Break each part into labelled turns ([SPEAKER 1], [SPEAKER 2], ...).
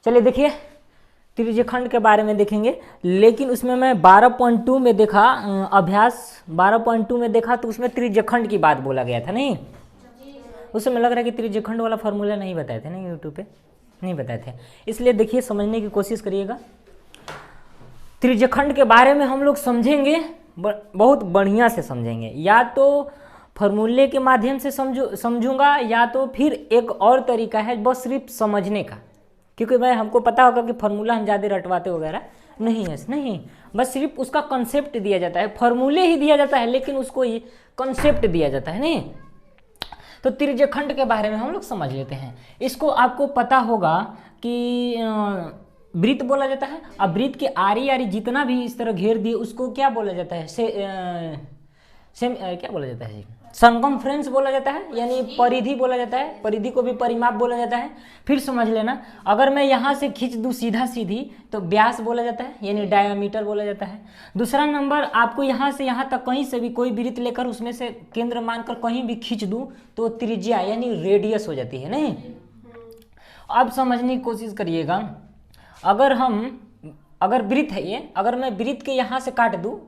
[SPEAKER 1] चलिए देखिए त्रिज्यखंड के बारे में देखेंगे, लेकिन उसमें मैं 12.2 में देखा, अभ्यास 12.2 में देखा तो उसमें त्रिज्यखंड की बात बोला गया था। नहीं, उस समय लग रहा है कि त्रिज्यखंड वाला फॉर्मूला नहीं बताए थे, नहीं यूट्यूब पे नहीं बताए थे। इसलिए देखिए समझने की कोशिश करिएगा। त्रिज्यखंड के बारे में हम लोग समझेंगे, बहुत बढ़िया से समझेंगे। या तो फॉर्मूले के माध्यम से समझूंगा, या तो फिर एक और तरीका है बस सिर्फ समझने का, क्योंकि भाई हमको पता होगा कि फार्मूला हम ज़्यादा रटवाते वगैरह नहीं है, नहीं, बस सिर्फ उसका कंसेप्ट दिया जाता है, फॉर्मूले ही दिया जाता है लेकिन उसको ये कंसेप्ट दिया जाता है। नहीं, तो त्रिज्यखंड के बारे में हम लोग समझ लेते हैं। इसको आपको पता होगा कि वृत्त बोला जाता है। अब वृत्त के आरी आरी जितना भी इस तरह घेर दिए उसको क्या बोला जाता है, क्या बोला जाता है, सरकमफ्रेंस बोला जाता है, यानी परिधि बोला जाता है। परिधि को भी परिमाप बोला जाता है। फिर समझ लेना, अगर मैं यहाँ से खींच दूँ सीधा सीधी तो व्यास बोला जाता है, यानी डायामीटर बोला जाता है। दूसरा नंबर, आपको यहाँ से यहाँ तक कहीं से भी कोई वृत्त लेकर उसमें से केंद्र मानकर कहीं भी खींच दूँ तो त्रिज्या यानी रेडियस हो जाती है। नहीं, अब समझने की कोशिश करिएगा। अगर वृत्त है ये, अगर मैं वृत्त के यहाँ से काट दूँ,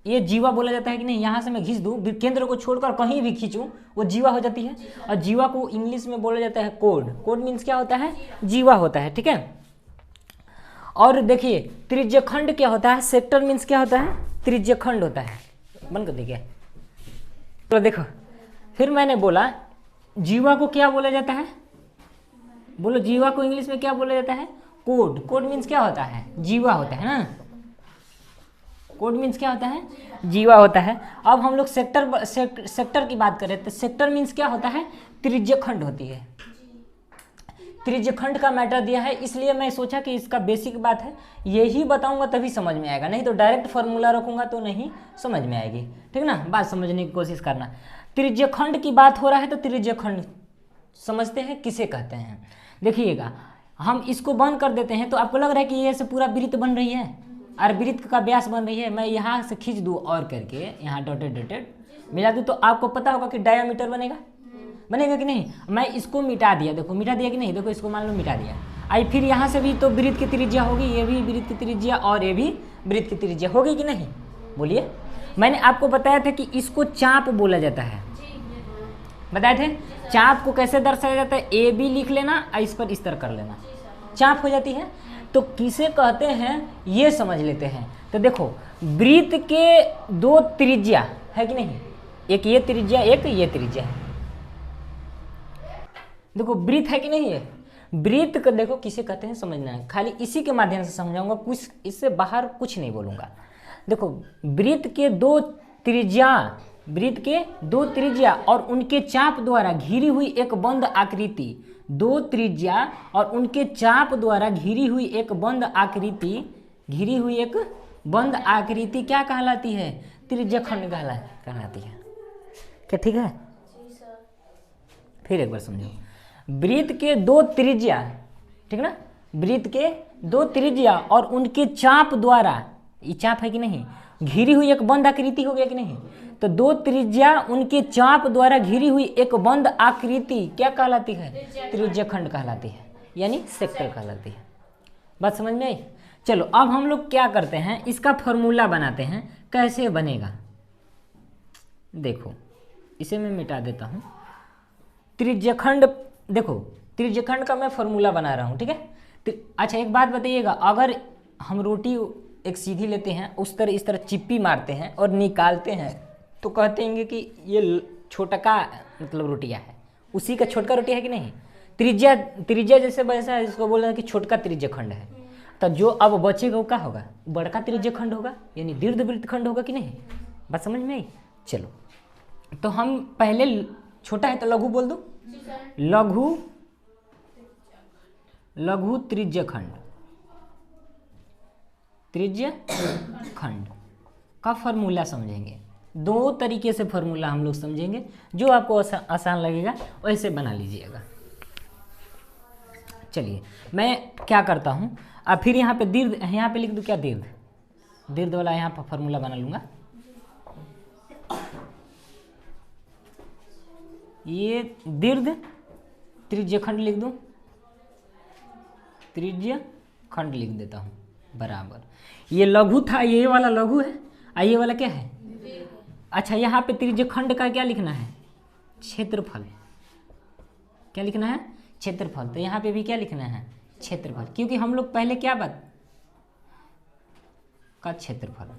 [SPEAKER 1] ये जीवा बोला जाता है कि नहीं, यहाँ से मैं खींच दूँ, केंद्र को छोड़कर कहीं भी खींचूँ वो जीवा हो जाती है। और जीवा को इंग्लिश में बोला जाता है कोड। कोड मीन्स क्या होता है, जीवा होता है। ठीक है, और देखिए त्रिज्यखंड क्या होता है, सेक्टर मीन्स क्या होता है, त्रिज्यखंड होता है। बंद कर देखिए, तो देखो फिर मैंने बोला जीवा को क्या बोला जाता है, बोलो जीवा को इंग्लिश में क्या बोला जाता है, कोड। कोड मीन्स क्या होता है, जीवा होता है ना। कोड मीन्स क्या होता है, जीवा होता है। अब हम लोग सेक्टर की बात करें तो सेक्टर मीन्स क्या होता है, त्रिज्यखंड होती है। त्रिज्यखंड का मैटर दिया है, इसलिए मैं सोचा कि इसका बेसिक बात है यही बताऊंगा तभी समझ में आएगा, नहीं तो डायरेक्ट फार्मूला रखूंगा तो नहीं समझ में आएगी। ठीक ना, बात समझने की कोशिश करना। त्रिज्यखंड की बात हो रहा है तो त्रिज्यखंड समझते हैं किसे कहते हैं। देखिएगा, हम इसको बंद कर देते हैं तो आपको लग रहा है कि ये से पूरा वृत्त बन रही है और वृत्त का व्यास बन रही है। मैं यहाँ से खींच दूँ और करके यहाँ डॉटेड डॉटेड मिला दूँ तो आपको पता होगा कि डायामीटर बनेगा, बनेगा कि नहीं। मैं इसको मिटा दिया, देखो मिटा दिया कि नहीं, देखो इसको मान लो मिटा दिया। आई फिर यहाँ से भी तो वृत्त की त्रिज्या होगी, ये भी वृत्त की त्रिज्या और ये भी वृत्त की त्रिज्या होगी कि नहीं, बोलिए। मैंने आपको बताया था कि इसको चाप बोला जाता है, बताए थे। चाप को कैसे दर्शाया जाता है, ए बी लिख लेना और इस पर इस तरह कर लेना, चाप हो जाती है। तो किसे कहते हैं ये समझ लेते हैं। तो देखो वृत्त के दो त्रिज्या है कि नहीं, एक ये त्रिज्या एक ये त्रिज्या है। देखो वृत्त है कि नहीं है, वृत्त को देखो किसे कहते हैं समझना है, खाली इसी के माध्यम से समझाऊंगा, कुछ इससे बाहर कुछ नहीं बोलूंगा। देखो वृत्त के दो त्रिज्या, वृत्त के दो त्रिज्या और उनके चाप द्वारा घिरी हुई एक बंद आकृति, दो त्रिज्या और उनके चाप द्वारा घिरी हुई एक बंद आकृति, घिरी हुई एक बंद आकृति क्या कहलाती है, त्रिज्यखंड कहलाती है। क्या ठीक है, फिर एक बार समझो। वृत्त के दो त्रिज्या, ठीक ना, वृत्त के दो त्रिज्या और उनके चाप द्वारा, ये चाप है कि नहीं, घिरी हुई एक बंद आकृति हो गया कि नहीं। तो दो त्रिज्या उनके चाप द्वारा घिरी हुई एक बंद आकृति क्या कहलाती है, त्रिज्यखंड कहलाती है, यानी सेक्टर कहलाती है। बात समझ में आई। चलो अब हम लोग क्या करते हैं, इसका फॉर्मूला बनाते हैं। कैसे बनेगा देखो, इसे मैं मिटा देता हूँ। त्रिज्यखंड, देखो त्रिज्यखंड का मैं फॉर्मूला बना रहा हूँ, ठीक है। अच्छा एक बात बताइएगा, अगर हम रोटी एक सीधी लेते हैं, उस तरह इस तरह चिप्पी मारते हैं और निकालते हैं तो कहते हैं कि ये छोटका मतलब रोटियाँ है, उसी का छोटका रोटी है कि नहीं। त्रिज्या जैसे वैसा है, इसको बोल रहे हैं कि छोटका त्रिज्यखंड है। तो जो अब बचेगा वो क्या होगा, बड़का त्रिज्यखंड होगा, यानी दीर्घवृत्तखंड होगा कि नहीं। बात समझ में आई। चलो तो हम पहले, छोटा है तो लघु बोल दो, लघु त्रिज्यखंड, त्रिज्यखंड का फॉर्मूला समझेंगे। दो तरीके से फॉर्मूला हम लोग समझेंगे, जो आपको आसान लगेगा वैसे बना लीजिएगा। चलिए मैं क्या करता हूँ, अब फिर यहाँ पे दीर्घ, यहाँ पे लिख दूँ क्या, दीर्घ वाला यहाँ पर फॉर्मूला बना लूँगा। ये दीर्घ त्रिज्यखंड लिख दूँ, त्रिज्य खंड लिख देता हूँ बराबर, ये लघु था, ये वाला लघु है और ये वाला क्या है। अच्छा, यहाँ पे त्रिज्य खंड का क्या लिखना है, क्षेत्रफल। क्या लिखना है, क्षेत्रफल। तो यहाँ पे भी क्या लिखना है, क्षेत्रफल, क्योंकि हम लोग पहले क्या बात का क्षेत्रफल।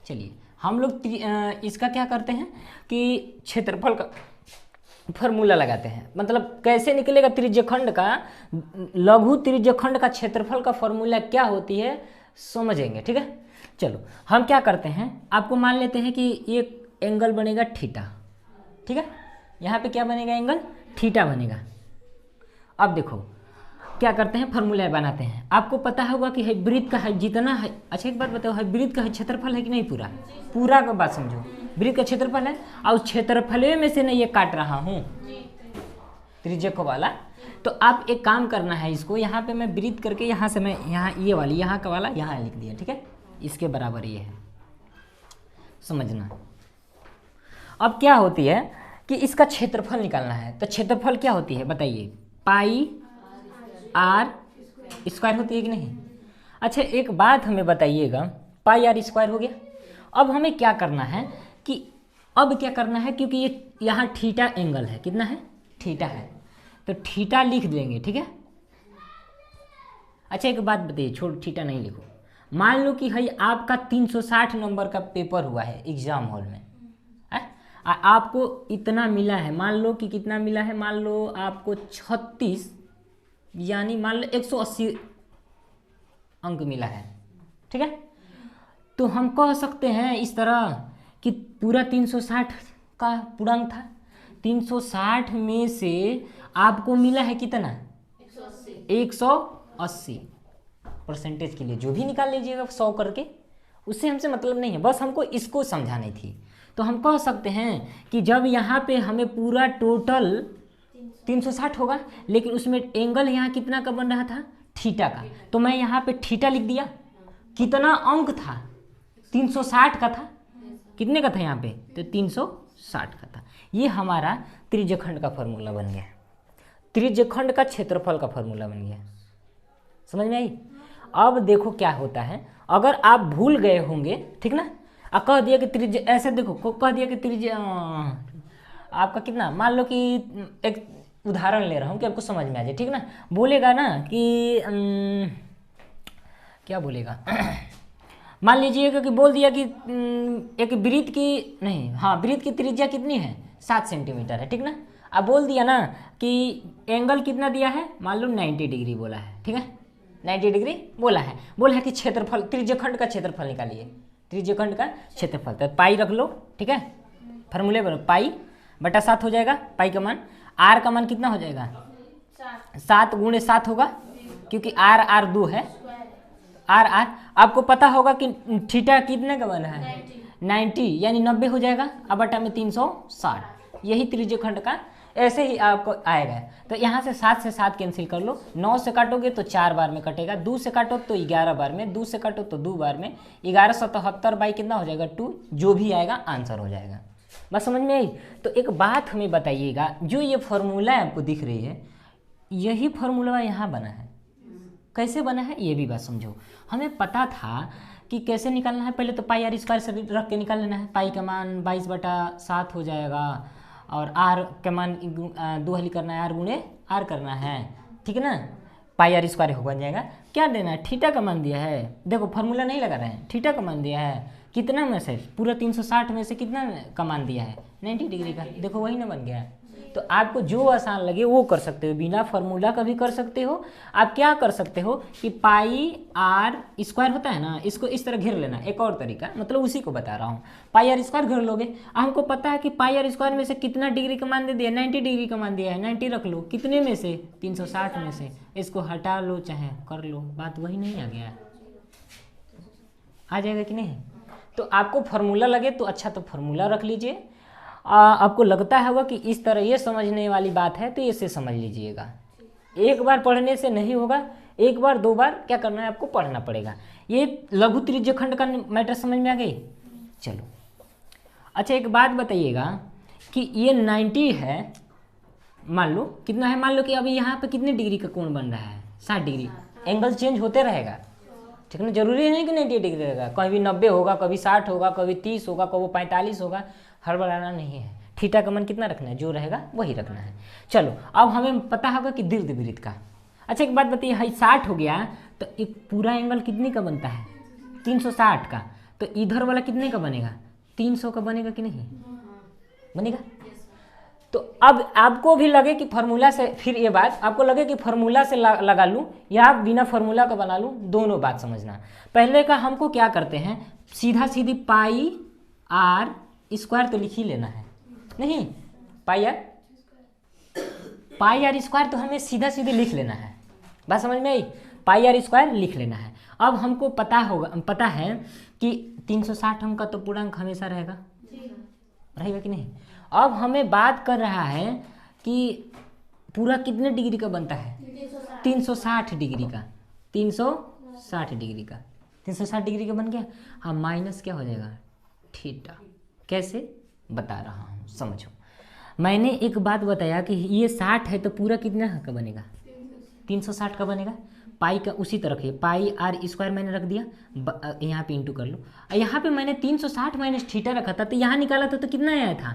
[SPEAKER 1] चलिए हम लोग इसका क्या करते हैं कि क्षेत्रफल का फॉर्मूला लगाते हैं। मतलब कैसे निकलेगा त्रिज्यखंड का, लघु त्रिज्यखंड का क्षेत्रफल का फॉर्मूला क्या होती है समझेंगे, ठीक है। चलो हम क्या करते हैं, आपको मान लेते हैं कि एक एंगल बनेगा थीटा, ठीक है। यहाँ पे क्या बनेगा, एंगल थीटा बनेगा। अब देखो क्या करते हैं, फॉर्मूला बनाते हैं। आपको पता होगा कि है वृत्त का है जितना है। अच्छा एक बात बताओ, है वृत्त का है क्षेत्रफल है कि नहीं, पूरा पूरा का बात समझो। वृत्त का क्षेत्रफल है और क्षेत्रफल में से नहीं ये काट रहा हूँ त्रिज्य को वाला। तो आप एक काम करना है, इसको यहाँ पे मैं वृत्त करके यहाँ से मैं यहाँ ये वाली यहाँ का वाला यहाँ लिख दिया, ठीक है। इसके बराबर ये है, समझना। अब क्या होती है कि इसका क्षेत्रफल निकालना है। तो क्षेत्रफल क्या होती है बताइए, पाई आर स्क्वायर होती है कि नहीं। अच्छा एक बात हमें बताइएगा, पाई आर स्क्वायर हो गया। अब हमें क्या करना है कि अब क्या करना है, क्योंकि ये यहाँ थीटा एंगल है, कितना है, थीटा है, तो थीटा लिख देंगे, ठीक है। अच्छा एक बात बताइए, छोड़ थीटा नहीं लिखो। मान लो कि है आपका 360 नंबर का पेपर हुआ है एग्जाम हॉल में, आपको इतना मिला है, मान लो कि कितना मिला है, मान लो आपको 36 यानी मान लो 180 अंक मिला है, ठीक है। तो हम कह सकते हैं इस तरह कि पूरा 360 का पूर्णांक था, 360 में से आपको मिला है कितना, 180। परसेंटेज के लिए जो भी निकाल लीजिएगा 100 करके, उससे हमसे मतलब नहीं है, बस हमको इसको समझानी थी। तो हम कह सकते हैं कि जब यहाँ पे हमें पूरा टोटल 360 होगा, लेकिन उसमें एंगल यहाँ कितना का बन रहा था, थीटा का, तो मैं यहाँ पे थीटा लिख दिया। कितना अंक था, 360 का था, कितने का था यहाँ पे, तो 360 का था। ये हमारा त्रिज्यखंड का फॉर्मूला बन गया, त्रिज्यखंड का क्षेत्रफल का फॉर्मूला बन गया। समझ में आई। अब देखो क्या होता है, अगर आप भूल गए होंगे, ठीक ना, कह दिया कि त्रिज्य, ऐसे देखो कह दिया कि त्रिज्य आपका कितना, मान लो कि एक उदाहरण ले रहा हूँ कि आपको समझ में आ जाए, ठीक ना। बोलेगा ना कि क्या बोलेगा मान लीजिएगा कि बोल दिया कि एक वृत्त की नहीं, हाँ वृत्त की त्रिज्या कितनी है, 7 सेंटीमीटर है, ठीक ना। अब बोल दिया ना कि एंगल कितना दिया है, मान लो 90 डिग्री बोला है, ठीक है, 90 डिग्री बोला है कि क्षेत्रफल, त्रिज्यखंड का क्षेत्रफल निकालिए, त्रिज्यखंड का क्षेत्रफल। तो पाई रख लो, ठीक है, फार्मूले बनो, पाई बटा 7 हो जाएगा, पाई का मान, आर का मान कितना हो जाएगा, 7 गुणे 7 होगा, क्योंकि आर 2 है, आर आपको पता होगा कि थीटा कितने का बना है, 90 यानी 90 हो जाएगा, अब बटा में 360, यही त्रिज्यखंड का ऐसे ही आपको आएगा। तो यहाँ से 7 से 7 कैंसिल कर लो, 9 से काटोगे तो 4 बार में कटेगा, 2 से काटो तो 11 बार में, 2 से काटो तो 2 बार में, 1177 बाई कितना हो जाएगा 2, जो भी आएगा आंसर हो जाएगा। बस समझ में आई। तो एक बात हमें बताइएगा, जो ये फॉर्मूला आपको दिख रही है, यही फॉर्मूला यहाँ बना है, कैसे बना है ये भी बात समझो। हमें पता था कि कैसे निकालना है, पहले तो पाई आर स्क्वायर से रख के निकाल लेना है, पाई का मान 22/7 हो जाएगा, और आर का मान 2 हली करना है, आर गुणे आर करना है, ठीक है ना, पाई आर स्क्वायर हो बन जाएगा। क्या देना है, थीटा का मान दिया है, देखो फॉर्मूला नहीं लगा रहे हैं, थीटा का मान दिया है, कितना में से पूरा 360 में से कितना का मान दिया है, 90 डिग्री का, देखो वही ना बन गया। तो आपको जो आसान लगे वो कर सकते हो, बिना फार्मूला का भी कर सकते हो। आप क्या कर सकते हो कि पाई आर स्क्वायर होता है ना, इसको इस तरह घेर लेना, एक और तरीका, मतलब उसी को बता रहा हूँ, पाई आर स्क्वायर घेर लोगे। हमको पता है कि पाई आर स्क्वायर में से कितना डिग्री का मान दे दिया, 90 डिग्री का मान दिया है, 90 रख लो, कितने में से, 360 में से, इसको हटा लो चाहे कर लो, बात वही नहीं आ गया, आ जाएगा कि नहीं। तो आपको फार्मूला लगे तो अच्छा, तो फार्मूला रख लीजिए। आपको लगता होगा कि इस तरह ये समझने वाली बात है तो इसे समझ लीजिएगा, एक बार पढ़ने से नहीं होगा, एक बार 2 बार क्या करना है आपको पढ़ना पड़ेगा। ये लघु त्रिज्यखंड का मैटर समझ में आ गई। चलो अच्छा एक बात बताइएगा कि ये 90 है, मान लो कितना है, मान लो कि अभी यहाँ पे कितने डिग्री का कोण बन रहा है, 60 डिग्री। एंगल चेंज होते रहेगा, ठीक है ना, जरूरी नहीं कि 90 डिग्री रहेगा, कभी 90 होगा, कभी 60 होगा, कभी 30 होगा, कभी 45 होगा, हड़बड़ाना नहीं है। थीटा का मान कितना रखना है, जो रहेगा वही रखना है। चलो अब हमें पता होगा कि दीर्घ वृत्त का। अच्छा एक बात बताइए, हाई 60 हो गया तो एक पूरा एंगल कितने का बनता है, 360 का, तो इधर वाला कितने का बनेगा, 300 का बनेगा कि नहीं बनेगा। तो अब आपको भी लगे कि फार्मूला से, फिर ये बात आपको लगे कि फार्मूला से लगा लूँ या बिना फार्मूला का बना लूँ, दोनों बात समझना। पहले का हमको क्या करते हैं, सीधा सीधी पाई आर स्क्वायर तो लिख ही लेना है, नहीं पाई आर स्क्वायर तो हमें सीधा सीधे लिख लेना है, बात समझ में आई, पाई आर स्क्वायर लिख लेना है। अब हमको पता है कि 360 अंक का तो पूर्णांक हमेशा रहेगा कि नहीं। अब हमें बात कर रहा है कि पूरा कितने डिग्री का बनता है, 360 डिग्री का, 360 डिग्री का, 360 डिग्री का बन गया। हाँ माइनस क्या हो जाएगा, थीटा। कैसे बता रहा हूँ समझो। मैंने एक बात बताया कि ये 60 है तो पूरा कितना का बनेगा, 360 का बनेगा। पाई का उसी तरह है, पाई आर स्क्वायर मैंने रख दिया, यहाँ पे इंटू कर लो। यहाँ पे मैंने 360 माइनस थीटा रखा था, तो यहाँ निकाला था तो कितना आया था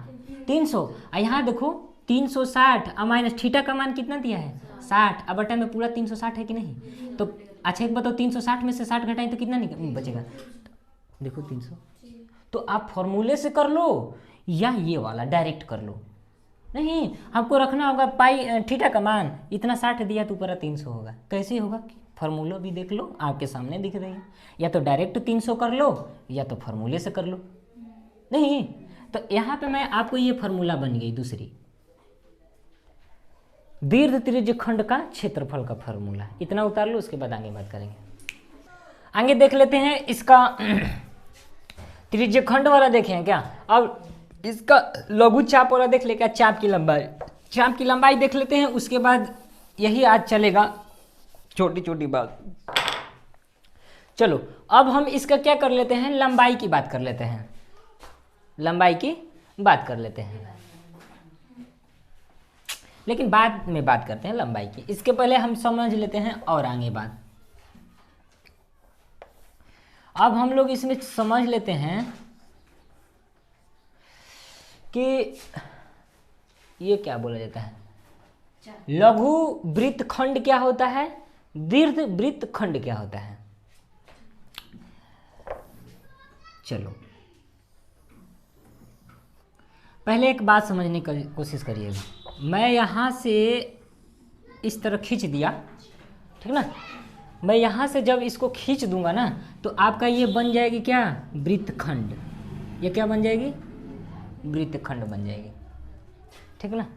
[SPEAKER 1] 300। और यहाँ देखो 360 और माइनस थीटा का मान कितना दिया है 60, अब बटा में पूरा 360 है कि नहीं। तो अच्छा एक बताओ, 360 में से 60 घटाएं तो कितना बचेगा, देखो 300। तो आप फॉर्मूले से कर लो या ये वाला डायरेक्ट कर लो, नहीं हमको रखना होगा पाई थीटा का मान इतना 60 दिया तो ऊपर 300 होगा। कैसे होगा, फार्मूला भी देख लो, आपके सामने दिख रही है, या तो डायरेक्ट 300 कर लो या तो फार्मूले से कर लो। नहीं तो यहाँ पे मैं आपको ये फार्मूला बन गई दूसरी, दीर्घ त्रिज्य खंड का क्षेत्रफल का फार्मूला। इतना उतार लो, उसके बाद आगे बात करेंगे। आगे देख लेते हैं इसका त्रिज्य खंड वाला देखें क्या। अब इसका लघु चाप वाला देख ले क्या, चाप की लंबाई देख लेते हैं, उसके बाद यही आज चलेगा छोटी छोटी बात। चलो अब हम इसका क्या कर लेते हैं, लंबाई की बात कर लेते हैं, लेकिन बाद में बात करते हैं लंबाई की। इसके पहले हम समझ लेते हैं और आगे बात। अब हम लोग इसमें समझ लेते हैं कि ये क्या बोला जाता है, लघु वृत्त खंड क्या होता है, दीर्घ वृत्त खंड क्या होता है। चलो पहले एक बात समझने की कोशिश करिएगा। मैं यहाँ से इस तरह खींच दिया, ठीक ना, मैं यहाँ से जब इसको खींच दूंगा ना तो आपका ये बन जाएगी क्या, वृत्तखंड। ये क्या बन जाएगी, वृत्तखंड बन जाएगी, ठीक ना।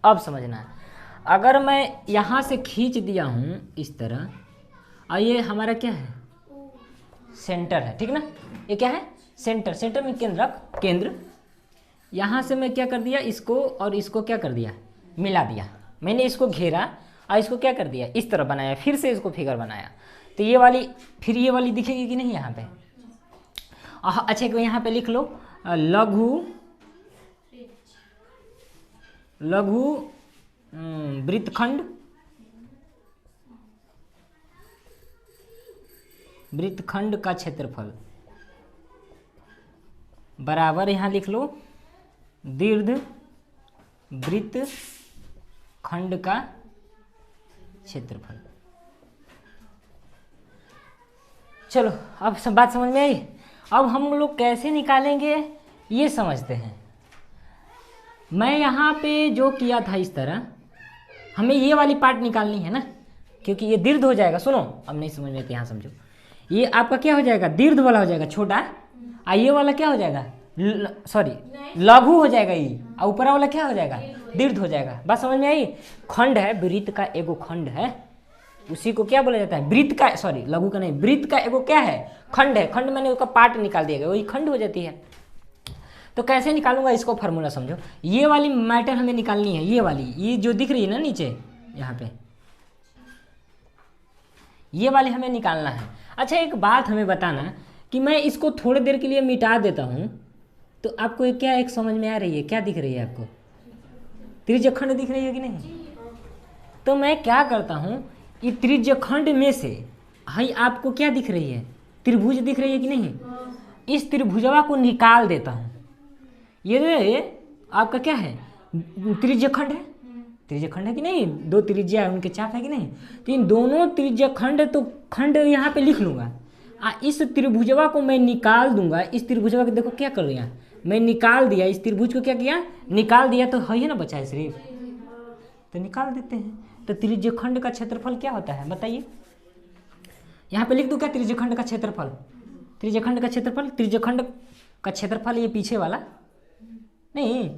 [SPEAKER 1] अब समझना है, अगर मैं यहाँ से खींच दिया हूँ इस तरह, और ये हमारा क्या है, सेंटर है, ठीक ना। ये क्या है, सेंटर, सेंटर में केंद्र। यहाँ से मैं क्या कर दिया, इसको और इसको क्या कर दिया, मिला दिया। मैंने इसको घेरा और इसको क्या कर दिया, इस तरह बनाया, फिर से इसको फिगर बनाया, तो ये वाली फिर ये वाली दिखेगी कि नहीं यहाँ पे। अच्छा यहाँ पे लिख लो लघु वृत्तखंड का क्षेत्रफल बराबर, यहाँ लिख लो दीर्घ वृत्तखंड का क्षेत्रफल। चलो अब सब बात समझ में आई। अब हम लोग कैसे निकालेंगे ये समझते हैं। मैं यहाँ पे जो किया था इस तरह, हमें ये वाली पार्ट निकालनी है ना, क्योंकि ये दीर्घ हो जाएगा। सुनो अब नहीं समझ में तो यहाँ समझो, ये आपका क्या हो जाएगा, दीर्घ वाला हो जाएगा छोटा, और ये वाला क्या हो जाएगा, लघु हो जाएगा ये, और ऊपर वाला क्या हो जाएगा, दीर्घ हो जाएगा। बात समझ में आई। खंड है, वृत्त का एगो खंड है, उसी को क्या बोला जाता है, वृत्त का, सॉरी लघु का नहीं, वृत्त का एगो क्या है, खंड है। खंड मैंने उसका पार्ट निकाल दिया, वही खंड हो जाती है। तो कैसे निकालूंगा इसको, फार्मूला समझो। ये वाली मैटर हमें निकालनी है, ये वाली, ये जो दिख रही है ना नीचे यहाँ पे, ये वाली हमें निकालना है। अच्छा एक बात हमें बताना कि मैं इसको थोड़ी देर के लिए मिटा देता हूँ, तो आपको ये क्या एक समझ में आ रही है, क्या दिख रही है आपको, त्रिज्यखंड दिख रही है कि नहीं। तो मैं क्या करता हूँ, ये त्रिज्यखंड में से हाई आपको क्या दिख रही है, त्रिभुज दिख रही है कि नहीं, इस त्रिभुजवा को निकाल देता हूँ। ये आपका क्या है, त्रिज्यखंड है, त्रिज्यखंड है कि नहीं, दो त्रिज्या है उनके चाप है कि नहीं, तो इन दोनों त्रिज्यखंड, तो खंड यहाँ पे लिख लूँगा। इस त्रिभुजवा को मैं निकाल दूंगा, इस त्रिभुजवा को देखो क्या कर रही है, मैं निकाल दिया, इस त्रिभुज को क्या किया, निकाल दिया, तो है ना बचा है सिर्फ, तो निकाल देते हैं। तो त्रिज्यखंड का क्षेत्रफल क्या होता है बताइए, यहाँ पे लिख दूँ क्या त्रिज्यखंड का क्षेत्रफल, त्रिज्यखंड का क्षेत्रफल, त्रिज्यखंड का क्षेत्रफल ये पीछे वाला नहीं,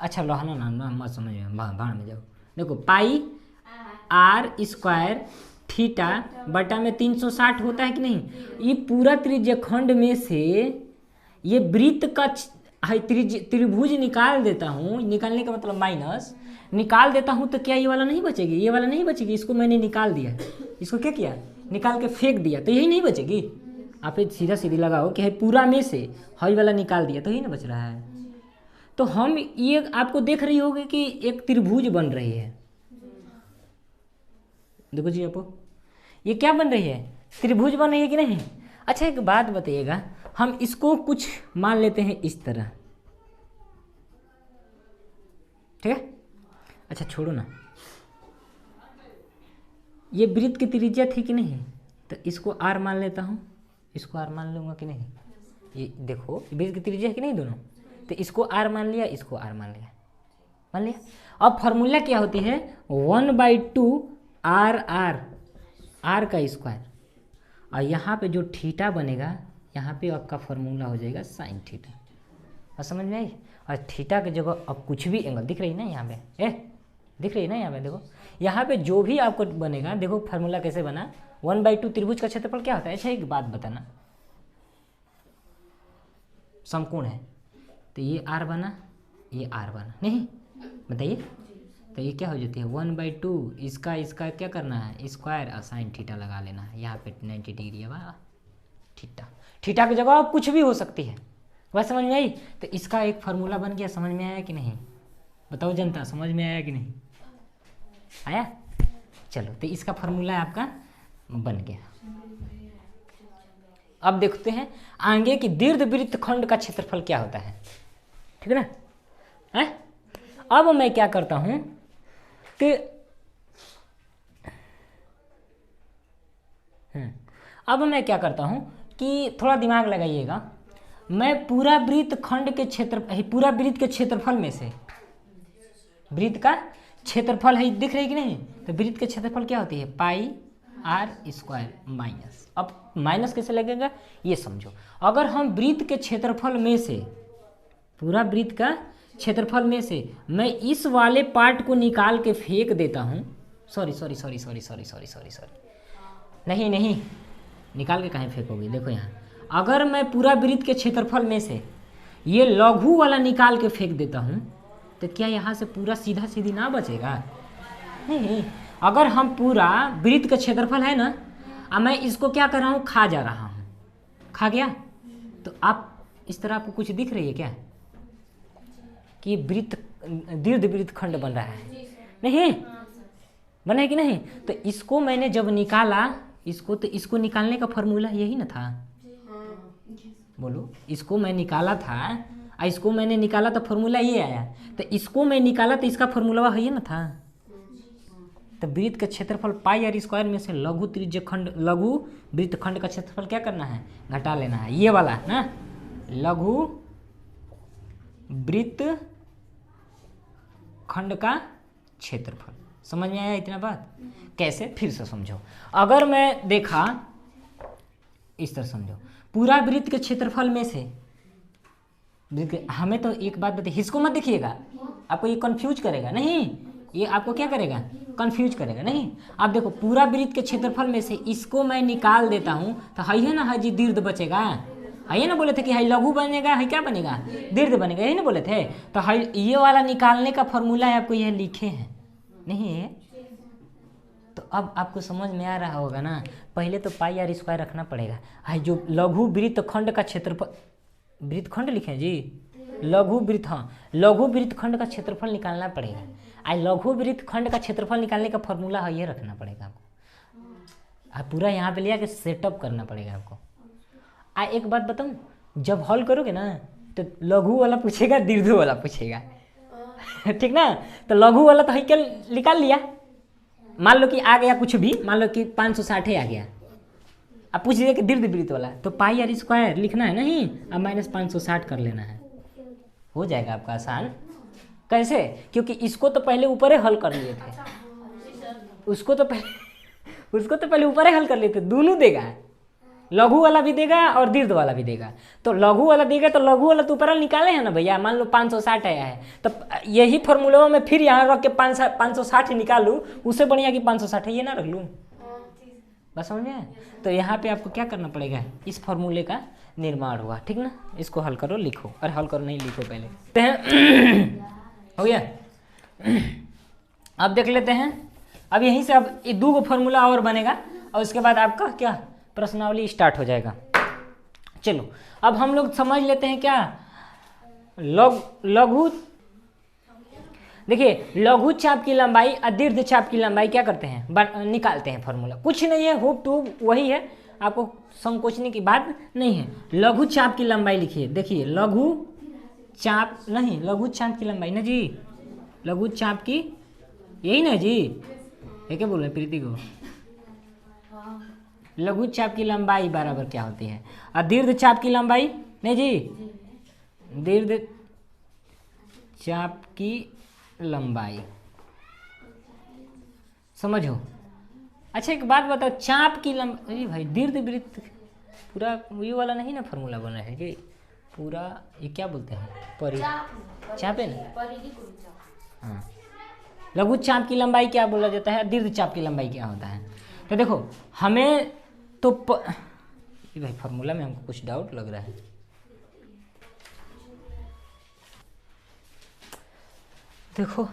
[SPEAKER 1] अच्छा लो ना मत समझ में, भाड़ में जाओ। देखो पाई आर स्क्वायर थीटा बटा में 360 होता है कि नहीं, ये पूरा त्रिज्यखंड में से ये वृत्त का त्रिभुज निकाल देता हूँ, निकालने का मतलब माइनस, निकाल देता हूँ तो क्या ये वाला नहीं बचेगी, ये वाला नहीं बचेगी, इसको मैंने निकाल दिया, इसको क्या किया, निकाल के फेंक दिया, तो यही नहीं बचेगी। आप सीधा सीधी लगाओ कि है पूरा में से हई वाला निकाल दिया तो यही ना बच रहा है। तो हम ये आपको देख रही होगी कि एक त्रिभुज बन रही है, देखो जी आपको ये क्या बन रही है, त्रिभुज बन रही है कि नहीं। अच्छा एक बात बताइएगा, हम इसको कुछ मान लेते हैं इस तरह, ठीक है, अच्छा छोड़ो ना, ये वृत्त की त्रिज्या थी कि नहीं, तो इसको आर मान लेता हूँ, इसको आर मान लूँगा कि नहीं, ये देखो वृत्त की त्रिज्या है कि नहीं दोनों, तो इसको आर मान लिया, इसको आर मान लिया। अब फॉर्मूला क्या होती है, 1/2 आर आर, आर का स्क्वायर, और यहाँ पे जो थीटा बनेगा, यहाँ पे आपका फॉर्मूला हो जाएगा साइन थीटा, और समझ में आई। और थीटा की जगह अब कुछ भी एंगल दिख रही है ना यहाँ पे, दिख रही है ना यहाँ पे, देखो यहाँ पे जो भी आपको बनेगा, देखो फार्मूला कैसे बना, 1/2 त्रिभुज का क्षेत्रफल क्या होता है। अच्छा एक बात बताना, समकोण है तो ये आर बना, ये आर बना, नहीं बताइए, तो ये क्या हो जाती है 1/2, इसका क्या करना है स्क्वायर और साइन थीटा लगा लेना है, यहाँ पे 90 डिग्री है वाह, थीटा की जगह अब कुछ भी हो सकती है, वह समझ में आई। तो इसका एक फार्मूला बन गया, समझ में आया कि नहीं, बताओ जनता, समझ में आया कि नहीं आया। चलो तो इसका फार्मूला आपका बन गया। अब देखते हैं आगे कि दीर्घवृत्त खंड का क्षेत्रफल क्या होता है, ठीक है ना। अब मैं क्या करता हूं कि थोड़ा दिमाग लगाइएगा, मैं पूरा वृत्त खंड के पूरा वृत्त के क्षेत्रफल में से, वृत्त का क्षेत्रफल है दिख रही कि नहीं, तो वृत्त के क्षेत्रफल क्या होती है पाई आर स्क्वायर माइनस। अब माइनस कैसे लगेगा ये समझो, अगर हम वृत्त के क्षेत्रफल में से, पूरा वृत्त का क्षेत्रफल में से मैं इस वाले पार्ट को निकाल के फेंक देता हूँ, सॉरी नहीं निकाल के कहीं फेंकोगे, देखो यहाँ अगर मैं पूरा वृत्त के क्षेत्रफल में से ये लघु वाला निकाल के फेंक देता हूँ तो क्या यहाँ से पूरा सीधा सीधी ना बचेगा, नहीं। अगर हम पूरा वृत्त का क्षेत्रफल है ना, अब मैं इसको क्या कर रहा हूँ खा जा रहा हूँ, खा गया, तो आप इस तरह आपको कुछ दिख रही है क्या कि दीर्घवृत्त खंड बन रहा है, नहीं बना है कि नहीं। तो इसको मैंने जब निकाला इसको, तो इसको निकालने का फॉर्मूला यही ना था, बोलो इसको मैं निकाला था, इसको मैंने निकाला तो फॉर्मूला ये आया, तो इसको मैं निकाला तो इसका फॉर्मूला है ना था। तो वृत्त का क्षेत्रफल पाई आर स्क्वायर में से लघु वृत्त खंड का क्षेत्रफल क्या करना है घटा लेना है, ये वाला ना लघु वृत्त खंड का क्षेत्रफल। समझ में आया इतना बात, कैसे फिर से समझो। अगर मैं देखा इस तरह समझो, पूरा वृत्त के क्षेत्रफल में से हमें तो एक बात बताइए, इसको मत देखिएगा, आपको ये कंफ्यूज करेगा, नहीं ये आपको क्या करेगा कंफ्यूज करेगा, नहीं। आप देखो पूरा वृत्त के क्षेत्रफल में से इसको मैं निकाल देता हूँ तो है ना जी दीर्घ बचेगा, है ना बोले थे कि है लघु बनेगा, है क्या बनेगा दीर्घ बनेगा, यही ना बोले थे। तो है ये वाला निकालने का फॉर्मूला है, आपको यह लिखे हैं नहीं है। तो अब आपको समझ में आ रहा होगा ना, पहले तो पाई आर स्क्वायर रखना पड़ेगा, है जो लघु वृत्त खंड का क्षेत्रफल, वृत्त खंड लिखे जी लघु वृत्त, हाँ लघु वृत्त खंड का क्षेत्रफल निकालना पड़ेगा। लघु वृत्त खंड का क्षेत्रफल निकालने का फॉर्मूला है, ये रखना पड़ेगा आपको। पूरा यहाँ पे लिया कि सेटअप करना पड़ेगा आपको। एक बात बताऊँ, जब हल करोगे ना तो लघु वाला पूछेगा, दीर्घ वाला पूछेगा ठीक ना। तो लघु वाला तो है क्या निकाल लिया, मान लो कि आ गया कुछ भी, मान लो कि 560 आ गया, अब पूछ लिया कि दीर्घ वृत्त वाला, तो पाई आर स्क्वायर लिखना है नहीं, अब -560 कर लेना है, हो जाएगा आपका आसान। कैसे? क्योंकि इसको तो पहले ऊपर ही हल कर लिए थे, उसको तो पहले ऊपर ही हल कर लिए थे। दोनों देगा, लघु वाला भी देगा और दीर्घ वाला भी देगा। तो लघु वाला देगा तो लघु वाला तो ऊपर निकाले हैं ना भैया, मान लो 560 आया है, तो यही फॉर्मूला में फिर यहाँ रख के 560 निकालूँ, उससे बढ़िया कि 560 ये ना रख लूँ, बस समझ में। तो यहाँ पे आपको क्या करना पड़ेगा, इस फॉर्मूले का निर्माण हुआ, ठीक ना। इसको हल करो, लिखो, अरे हल करो नहीं, लिखो पहले हो गया। अब देख लेते हैं, अब यहीं से अब ये 2 फॉर्मूला और बनेगा और उसके बाद आपका क्या प्रश्नावली स्टार्ट हो जाएगा। चलो अब हम लोग समझ लेते हैं क्या लघु, देखिए लघु चाप की लंबाई और दीर्घ चाप की लंबाई क्या करते हैं, निकालते हैं फॉर्मूला। कुछ नहीं है, हुब टू वही है, आपको संकोचने की बात नहीं है। लघु चाप की लंबाई लिखिए, देखिए लघु चाप नहीं, लघु चाप की लंबाई ना जी, लघु चाप की, यही ना जी, ये क्या बोल रहे प्रीति को, लघु चाप की लंबाई बराबर क्या होती है, और दीर्घ चाप की लंबाई नहीं जी, दीर्घ चाप की लंबाई, समझो। अच्छा एक बात बताओ, चाप की लंबाई भाई, दीर्घ वृत्त पूरा ये वाला नहीं ना फॉर्मूला बना है जी, पूरा ये क्या बोलते हैं, चाप है ना, हाँ। लघु चाप की लंबाई क्या बोला जाता है, दीर्घ चाप की लंबाई क्या होता है। तो देखो हमें तो भाई फॉर्मूला में हमको कुछ डाउट लग रहा है, देखो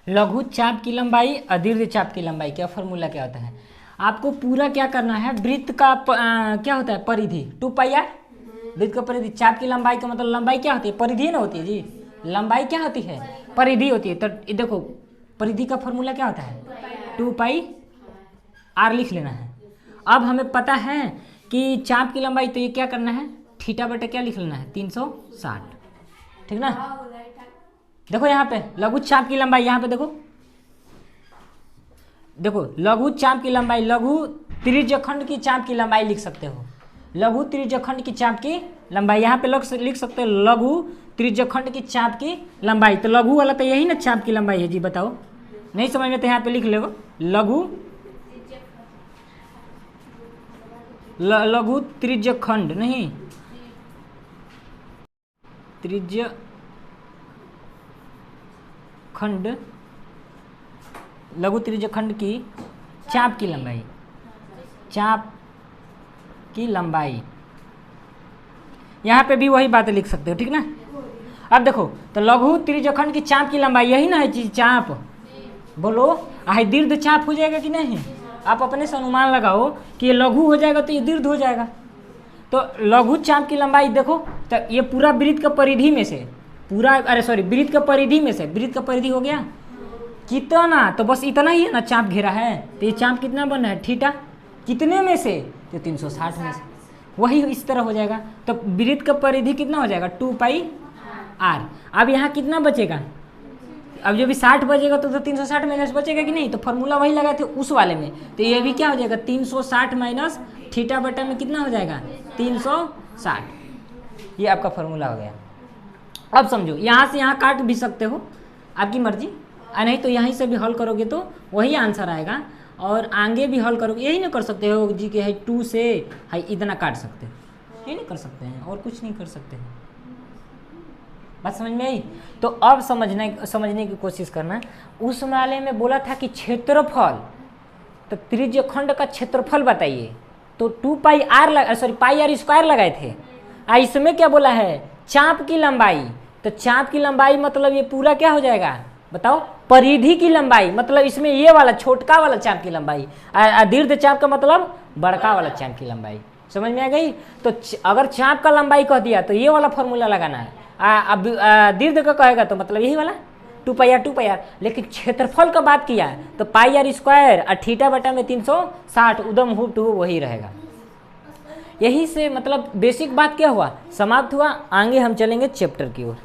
[SPEAKER 1] लघु चाप की लंबाई और दीर्घ चाप की लंबाई क्या फॉर्मूला क्या होता है, आपको पूरा क्या करना है, वृत्त का क्या होता है, परिधि 2πr, वृत्त का परिधि, चाप की लंबाई का मतलब लंबाई क्या होती है, परिधि ना होती है जी, लंबाई क्या होती है, परिधि होती है। तो देखो परिधि का फॉर्मूला क्या होता है, 2πr लिख लेना है। अब हमें पता है कि चाप की लंबाई, तो ये क्या करना है, थीटा बटे क्या लिख लेना है, 360, ठीक ना। देखो यहाँ पे लघु चाप की लंबाई, यहाँ पे देखो लघु चाप की लंबाई, लघु त्रिज्यखंड की चाप की लंबाई लिख सकते हो, लघु त्रिज्यखंड की चाप की लंबाई, यहाँ पे लिख सकते हो लघु त्रिज्यखंड की चाप की लंबाई। तो लघु वाला तो यही ना चाप की लंबाई है जी, बताओ, नहीं समझ में तो यहाँ पे लिख लो लघु त्रिज्यखंड नहीं, त्रिज्यखंड, लघु त्रिज्यखंड की चाप की लंबाई, चाप की लंबाई, यहाँ पे भी वही बातें लिख सकते हो, ठीक ना। अब देखो तो लघु त्रिज्यखंड की चाप की लंबाई यही ना है चीज, चाप बोलो, दीर्घ चाप हो जाएगा कि नहीं, आप अपने से अनुमान लगाओ कि ये लघु हो जाएगा तो ये दीर्घ हो जाएगा। तो लघु चाप की लंबाई देखो, तो ये पूरा वृत्त का परिधि में से, पूरा अरे सॉरी वृत्त का परिधि में से, वृत्त का परिधि हो गया कितना, तो बस इतना ही है ना, चाप घेरा है, तो ये चाप कितना बना है, थीटा, कितने में से, तो 360 में से, वही इस तरह हो जाएगा। तो वृत्त का परिधि कितना हो जाएगा, 2πr। अब यहाँ कितना बचेगा, अब जब भी 60 बचेगा तो 360 माइनस बचेगा कि नहीं, तो फॉर्मूला वही लगाए थे उस वाले में, तो ये भी क्या हो जाएगा, 360 माइनस थीटा बटा में कितना हो जाएगा, 360, ये आपका फॉर्मूला हो गया। अब समझो यहाँ से यहाँ काट भी सकते हो, आपकी मर्जी, नहीं तो यहीं से भी हल करोगे तो वही आंसर आएगा, और आगे भी हल करोगे, यही नहीं कर सकते हो जी कि है 2 से है इतना काट सकते हो, ये नहीं कर सकते हैं, और कुछ नहीं कर सकते हैं, बात समझ में आई। तो अब समझने की कोशिश करना, उस वाले में बोला था कि क्षेत्रफल, तो त्रिज्यखंड का क्षेत्रफल बताइए, तो 2πr सॉरी πr स्क्वायर लगाए थे, इसमें क्या बोला है, चाप की लंबाई, तो चाप की लंबाई मतलब ये पूरा क्या हो जाएगा, बताओ, परिधि की लंबाई, मतलब इसमें ये वाला छोटका वाला चाप की लंबाई, दीर्घ चाप का मतलब बड़का वाला चाप की लंबाई, समझ में आ गई। तो अगर चाप का लंबाई कह दिया तो ये वाला फॉर्मूला लगाना है, अब दीर्घ का कहेगा तो मतलब यही वाला, two pi r 2 pi r, लेकिन क्षेत्रफल का बात किया है तो पाई आर स्क्वायर और थीटा बटा में 360 उदम हु टू वही रहेगा। यही से मतलब बेसिक बात क्या हुआ, समाप्त हुआ। आगे हम चलेंगे चैप्टर की ओर।